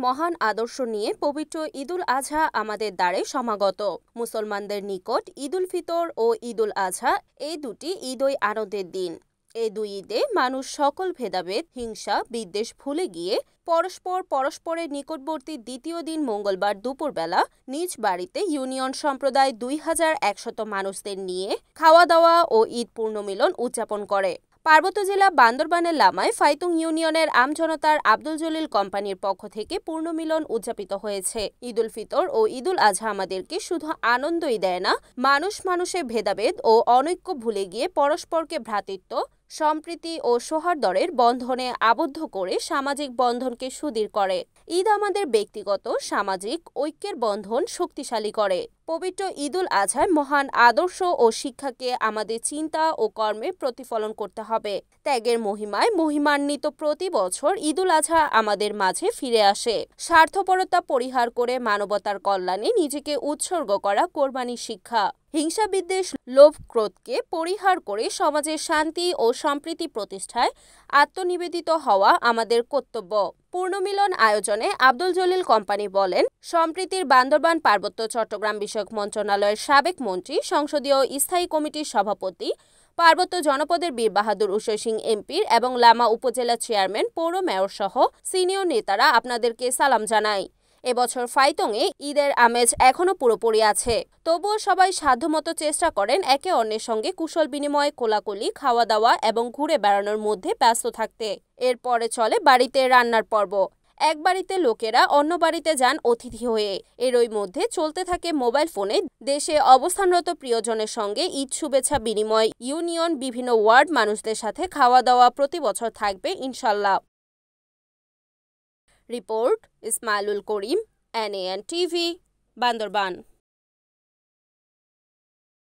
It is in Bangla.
মহান আদর্শ নিয়ে পবিত্র ঈদুল আজহা আমাদের দ্বারে সমাগত। মুসলমানদের নিকট ঈদুল ফিতর ও ঈদুল আজহা এই দুটি ঈদই আনন্দের দিন। এই দুই ঈদে মানুষ সকল ভেদাভেদ, হিংসা, বিদ্বেষ ভুলে গিয়ে পরস্পরের নিকটবর্তী দ্বিতীয় দিন মঙ্গলবার দুপুরবেলা নিজ বাড়িতে ইউনিয়ন সম্প্রদায় 2100 মানুষদের নিয়ে খাওয়া দাওয়া ও ঈদ পূর্ণমিলন উদযাপন করে। পার্বত্য জেলা বান্দরবানের লামায় ফাইতুং ইউনিয়নের আমজনতার আব্দুল জলিল কোম্পানির পক্ষ থেকে পূর্ণমিলন উদযাপিত হয়েছে। ঈদুল ফিতর ও ঈদুল আজহা আমাদেরকে শুধু আনন্দই দেয় না, মানুষের ভেদাভেদ ও অনৈক্য ভুলে গিয়ে পরস্পরকে ভ্রাতৃত্ব, সম্প্রীতি ও সৌহার্দ্যের বন্ধনে আবদ্ধ করে সামাজিক বন্ধনকে সুদৃঢ় করে। ঈদ আমাদের ব্যক্তিগত সামাজিক ঐক্যের বন্ধন শক্তিশালী করে। পবিত্র ঈদুল আজহায় মহান আদর্শ ও শিক্ষাকে আমাদের চিন্তা ও কর্মে প্রতিফলন করতে হবে। ত্যাগের মহিমান্বিত প্রতি বছর ঈদুল আজহা আমাদের মাঝে ফিরে আসে। স্বার্থপরতা পরিহার করে মানবতার কল্যাণে নিজেকে উৎসর্গ করা কোরবানির শিক্ষা। হিংসা, বিদ্বেষ, লোভ, ক্রোধকে পরিহার করে সমাজের শান্তি ও সম্প্রীতি প্রতিষ্ঠায় আত্মনিবেদিত হওয়া আমাদের কর্তব্য। পূর্ণমিলন আয়োজনে আব্দুল জলিল কোম্পানি বলেন, সম্প্রীতির বান্দরবান পার্বত্য চট্টগ্রাম বিষয়ক মন্ত্রণালয়ের সাবেক মন্ত্রী, সংসদীয় স্থায়ী কমিটির সভাপতি, পার্বত্য জনপদের বীর বাহাদুর উষয় সিং এমপির এবং লামা উপজেলা চেয়ারম্যান, পৌর মেয়র সহ সিনিয়র নেতারা আপনাদেরকে সালাম জানায়। এবছর ফাইতুংয়ে ঈদের আমেজ এখনো পুরোপুরি আছে, তবুও সবাই সাধ্যমতো চেষ্টা করেন একে অন্যের সঙ্গে কুশল বিনিময়, কোলাকুলি, খাওয়া দাওয়া এবং ঘুরে বেড়ানোর মধ্যে ব্যস্ত থাকতে। এরপরে চলে বাড়িতে রান্নার পর্ব। এক বাড়িতে লোকেরা অন্য বাড়িতে যান অতিথি হয়ে। এরই মধ্যে চলতে থাকে মোবাইল ফোনে দেশে অবস্থানরত প্রিয়জনের সঙ্গে ঈদ শুভেচ্ছা বিনিময়। ইউনিয়ন বিভিন্ন ওয়ার্ড মানুষদের সাথে খাওয়া দাওয়া প্রতি বছর থাকবে ইনশাল্লাহ। রিপোর্ট ইসমাইলুল করিম, NAN TV, বান্দরবান।